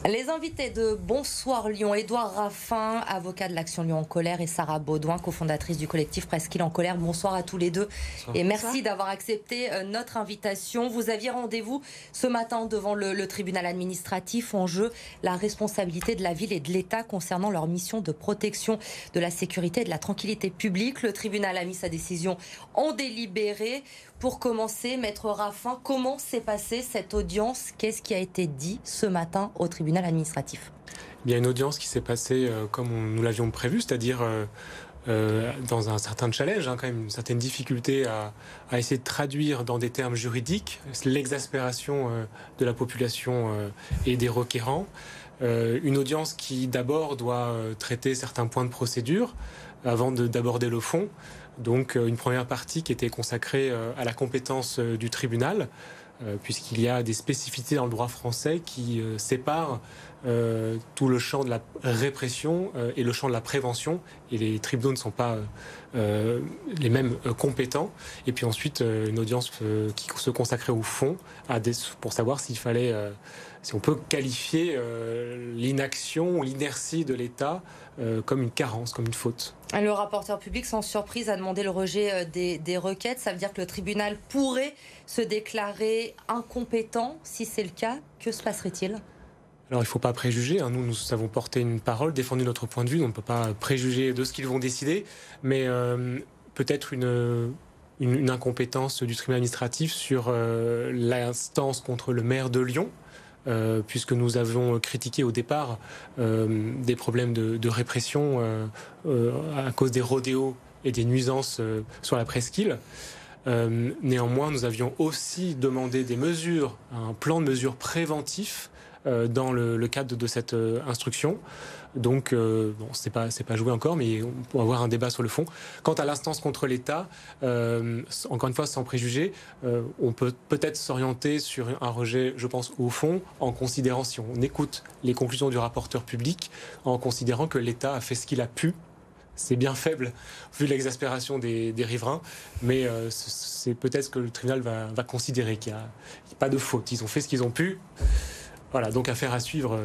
Les invités de Bonsoir Lyon, Édouard Raffin, avocat de l'Action Lyon en colère, et Sarah Baudouin, cofondatrice du collectif Presqu'île en colère. Bonsoir à tous les deux. Bonsoir. Et merci d'avoir accepté notre invitation. Vous aviez rendez-vous ce matin devant le tribunal administratif. En jeu, la responsabilité de la ville et de l'État concernant leur mission de protection de la sécurité et de la tranquillité publique. Le tribunal a mis sa décision en délibéré. Pour commencer, Maître Raffin, comment s'est passée cette audience? Qu'est-ce qui a été dit ce matin au tribunal administratif? Il y a une audience qui s'est passée comme nous l'avions prévu, c'est-à-dire dans un certain challenge, quand même une certaine difficulté à essayer de traduire dans des termes juridiques l'exaspération de la population et des requérants. Une audience qui d'abord doit traiter certains points de procédure avant d'aborder le fond. Donc une première partie qui était consacrée à la compétence du tribunal, puisqu'il y a des spécificités dans le droit français qui séparent tout le champ de la répression et le champ de la prévention, et les tribunaux ne sont pas les mêmes compétents. Et puis ensuite une audience qui se consacrait au fond pour savoir s'il fallait, si on peut qualifier l'inaction ou l'inertie de l'État comme une carence, comme une faute. Le rapporteur public, sans surprise, a demandé le rejet des requêtes. Ça veut dire que le tribunal pourrait se déclarer incompétent. Si c'est le cas, que se passerait-il? Alors il ne faut pas préjuger, nous avons porté une parole, défendu notre point de vue, on ne peut pas préjuger de ce qu'ils vont décider, mais peut-être une incompétence du tribunal administratif sur l'instance contre le maire de Lyon, puisque nous avons critiqué au départ des problèmes de répression à cause des rodéos et des nuisances sur la presqu'île. Néanmoins, nous avions aussi demandé des mesures, un plan de mesures préventifs dans le cadre de cette instruction. Donc, bon, c'est pas joué encore, mais on pourra avoir un débat sur le fond. Quant à l'instance contre l'État, encore une fois, sans préjuger, on peut peut-être s'orienter sur un rejet, je pense, au fond, en considérant, si on écoute les conclusions du rapporteur public, en considérant que l'État a fait ce qu'il a pu. C'est bien faible, vu l'exaspération des riverains, mais c'est peut-être ce que le tribunal va considérer, qu'il n'y a pas de faute. Ils ont fait ce qu'ils ont pu. Voilà, donc affaire à suivre.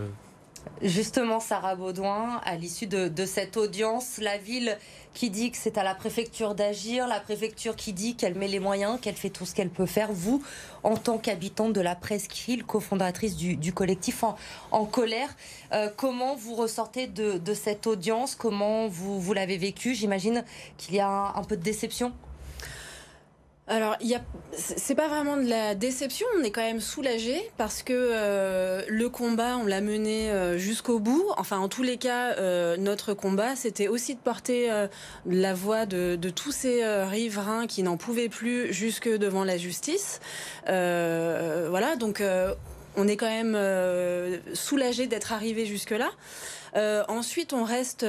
Justement, Sarah Baudouin, à l'issue de cette audience, la ville qui dit que c'est à la préfecture d'agir, la préfecture qui dit qu'elle met les moyens, qu'elle fait tout ce qu'elle peut faire. Vous, en tant qu'habitante de la Presqu'île, cofondatrice du collectif en colère, comment vous ressortez de cette audience? Comment vous l'avez vécue? J'imagine qu'il y a un peu de déception. Alors, c'est pas vraiment de la déception, on est quand même soulagé parce que le combat, on l'a mené jusqu'au bout. Enfin, en tous les cas, notre combat, c'était aussi de porter la voix de tous ces riverains qui n'en pouvaient plus jusque devant la justice. Voilà, donc on est quand même soulagé d'être arrivé jusque-là. Ensuite, on reste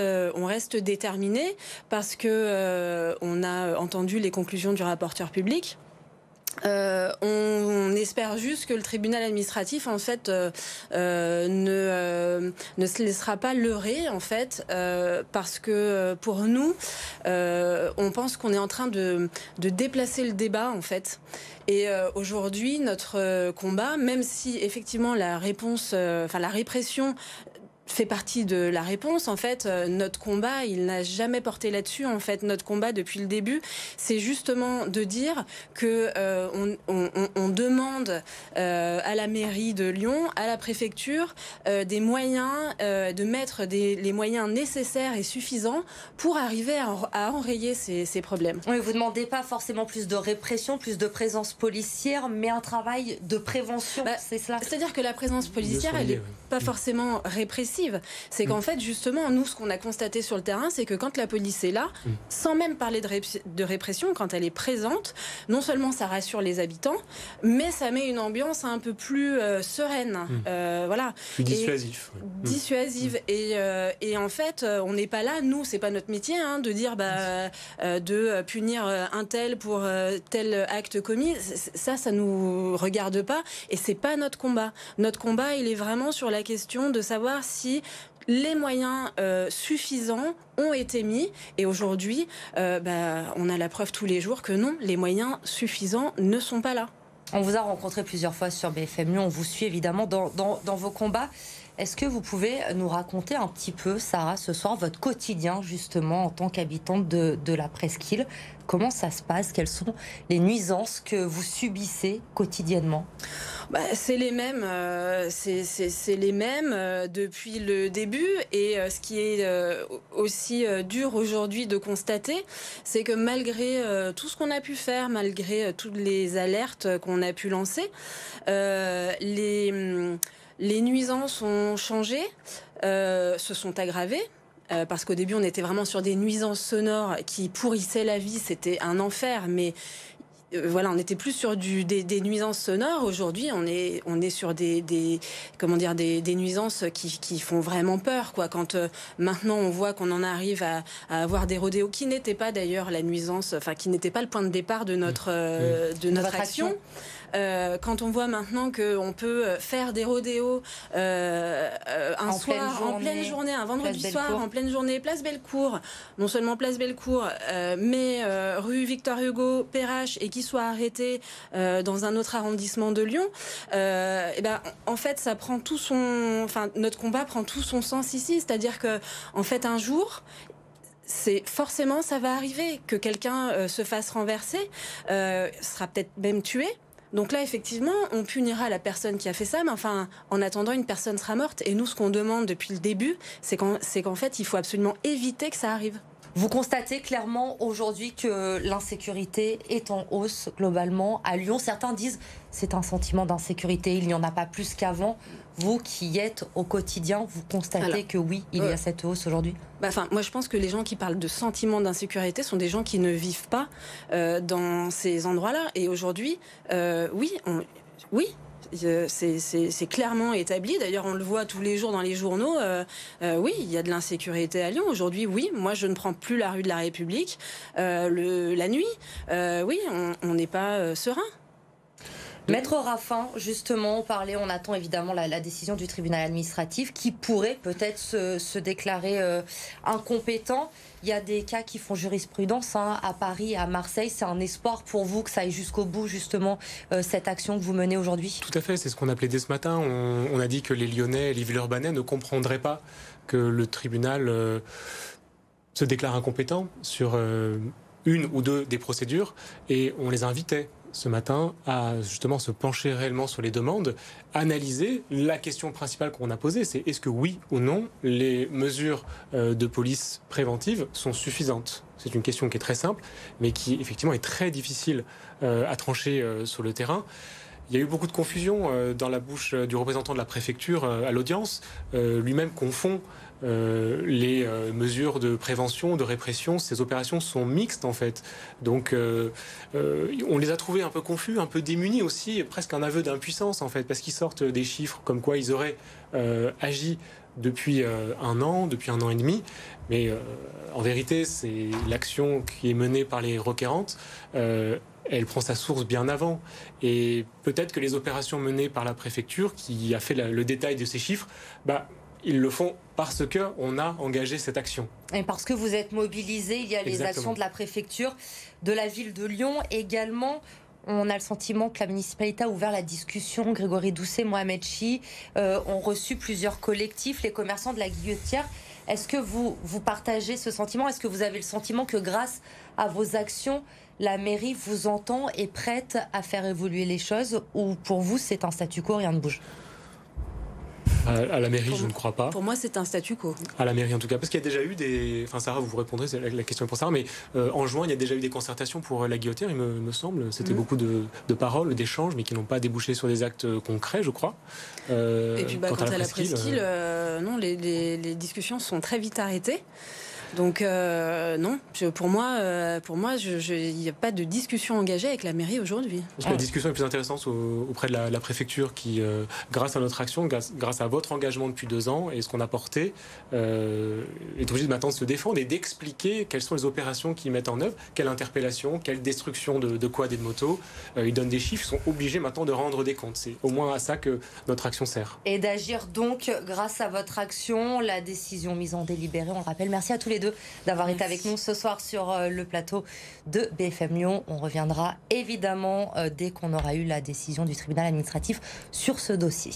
déterminé parce que on a entendu les conclusions du rapporteur public. On espère juste que le tribunal administratif en fait ne se laissera pas leurrer en fait parce que pour nous on pense qu'on est en train de déplacer le débat en fait. Et aujourd'hui notre combat, même si effectivement la répression fait partie de la réponse. En fait, notre combat, il n'a jamais porté là-dessus. En fait, notre combat depuis le début, c'est justement de dire que on demande à la mairie de Lyon, à la préfecture, des moyens, de mettre les moyens nécessaires et suffisants pour arriver à enrayer ces problèmes. Oui, vous ne demandez pas forcément plus de répression, plus de présence policière, mais un travail de prévention, c'est cela? C'est-à-dire que la présence policière, elle n'est pas forcément répressive. C'est qu'en fait, justement, nous, ce qu'on a constaté sur le terrain, c'est que quand la police est là, sans même parler de répression, quand elle est présente, non seulement ça rassure les habitants, mais ça met une ambiance un peu plus sereine. Voilà. Plus dissuasif. Dissuasive. Et en fait, on n'est pas là, nous, c'est pas notre métier, de dire de punir un tel pour tel acte commis. Ça nous regarde pas et c'est pas notre combat. Notre combat, il est vraiment sur la question de savoir si les moyens suffisants ont été mis. Et aujourd'hui, on a la preuve tous les jours que non, les moyens suffisants ne sont pas là. On vous a rencontré plusieurs fois sur BFM Lyon, on vous suit évidemment dans vos combats. Est-ce que vous pouvez nous raconter un petit peu, Sarah, ce soir, votre quotidien, justement, en tant qu'habitante de la Presqu'île? Comment ça se passe? Quelles sont les nuisances que vous subissez quotidiennement? C'est les mêmes, c'est les mêmes depuis le début. Et ce qui est aussi dur aujourd'hui de constater, c'est que malgré tout ce qu'on a pu faire, malgré toutes les alertes qu'on a pu lancer, les nuisances ont changé, se sont aggravées. Parce qu'au début, on était vraiment sur des nuisances sonores qui pourrissaient la vie. C'était un enfer, mais voilà, on n'était plus sur des nuisances sonores. Aujourd'hui, on est sur des nuisances qui font vraiment peur, quoi. Quand maintenant on voit qu'on en arrive à avoir des rodéos qui n'étaient pas d'ailleurs la nuisance, enfin qui n'étaient pas le point de départ de notre action. Quand on voit maintenant qu'on peut faire des rodéos un soir, en pleine journée, un vendredi soir, en pleine journée, place Bellecour, non seulement place Bellecour, mais rue Victor Hugo, Perrache, et qui soit arrêté dans un autre arrondissement de Lyon, en fait, ça prend notre combat prend tout son sens ici. C'est-à-dire que, en fait, un jour, forcément, ça va arriver que quelqu'un se fasse renverser, sera peut-être même tué. Donc là, effectivement, on punira la personne qui a fait ça, mais enfin, en attendant, une personne sera morte. Et nous, ce qu'on demande depuis le début, c'est qu'en fait, il faut absolument éviter que ça arrive. Vous constatez clairement aujourd'hui que l'insécurité est en hausse globalement à Lyon. Certains disent c'est un sentiment d'insécurité, il n'y en a pas plus qu'avant. Vous qui y êtes au quotidien, vous constatez que oui, il y a cette hausse aujourd'hui? Moi, je pense que les gens qui parlent de sentiment d'insécurité sont des gens qui ne vivent pas dans ces endroits-là. Et aujourd'hui, oui. C'est clairement établi. D'ailleurs, on le voit tous les jours dans les journaux. Oui, il y a de l'insécurité à Lyon. Aujourd'hui, oui, moi, je ne prends plus la rue de la République la nuit. Oui, on n'est pas serein. Maître Raffin, justement, on attend évidemment la décision du tribunal administratif qui pourrait peut-être se déclarer incompétent. Il y a des cas qui font jurisprudence à Paris, à Marseille. C'est un espoir pour vous que ça aille jusqu'au bout, justement, cette action que vous menez aujourd'hui? Tout à fait, c'est ce qu'on appelait dès ce matin. On a dit que les Lyonnais et les Villeurbanais ne comprendraient pas que le tribunal se déclare incompétent sur une ou deux des procédures, et on les invitait ce matin à justement se pencher réellement sur les demandes, analyser la question principale qu'on a posée, c'est est-ce que oui ou non les mesures de police préventive sont suffisantes? C'est une question qui est très simple, mais qui effectivement est très difficile à trancher sur le terrain. Il y a eu beaucoup de confusion dans la bouche du représentant de la préfecture à l'audience. Lui-même confond les mesures de prévention, de répression. Ces opérations sont mixtes en fait. Donc on les a trouvés un peu confus, un peu démunis aussi, presque un aveu d'impuissance en fait, parce qu'ils sortent des chiffres comme quoi ils auraient agi depuis un an et demi. Mais en vérité, c'est l'action qui est menée par les requérantes. Elle prend sa source bien avant. Et peut-être que les opérations menées par la préfecture, qui a fait le détail de ces chiffres, ils le font parce qu'on a engagé cette action. Et parce que vous êtes mobilisés, il y a les actions de la préfecture, de la ville de Lyon également. On a le sentiment que la municipalité a ouvert la discussion. Grégory Doucet, Mohamed Chi ont reçu plusieurs collectifs, les commerçants de la Guillotière. Est-ce que vous partagez ce sentiment? Est-ce que vous avez le sentiment que grâce à vos actions, la mairie vous entend et est prête à faire évoluer les choses, ou pour vous c'est un statu quo, rien ne bouge? À la mairie, je ne crois pas. Pour moi, c'est un statu quo. À la mairie, en tout cas. Parce qu'il y a déjà eu des... Enfin, Sarah, vous répondrez, c'est la question est pour Sarah. Mais en juin, il y a déjà eu des concertations pour la Guillotière, il me semble. C'était beaucoup de paroles, d'échanges, mais qui n'ont pas débouché sur des actes concrets, je crois. Et puis, quant à la Presqu'île, non, les discussions sont très vite arrêtées. Donc non, pour moi, il n'y a pas de discussion engagée avec la mairie aujourd'hui. Parce que la discussion est plus intéressante auprès de la préfecture qui, grâce à notre action, grâce à votre engagement depuis 2 ans et ce qu'on a porté, est obligée de maintenant se défendre et d'expliquer quelles sont les opérations qu'ils mettent en œuvre, quelle interpellation, quelle destruction de quads et de motos. Ils donnent des chiffres, ils sont obligés maintenant de rendre des comptes. C'est au moins à ça que notre action sert. Et d'agir donc grâce à votre action, la décision mise en délibéré, on le rappelle. Merci à tous les deux. deux d'avoir été avec nous ce soir sur le plateau de BFM Lyon. On reviendra évidemment dès qu'on aura eu la décision du tribunal administratif sur ce dossier.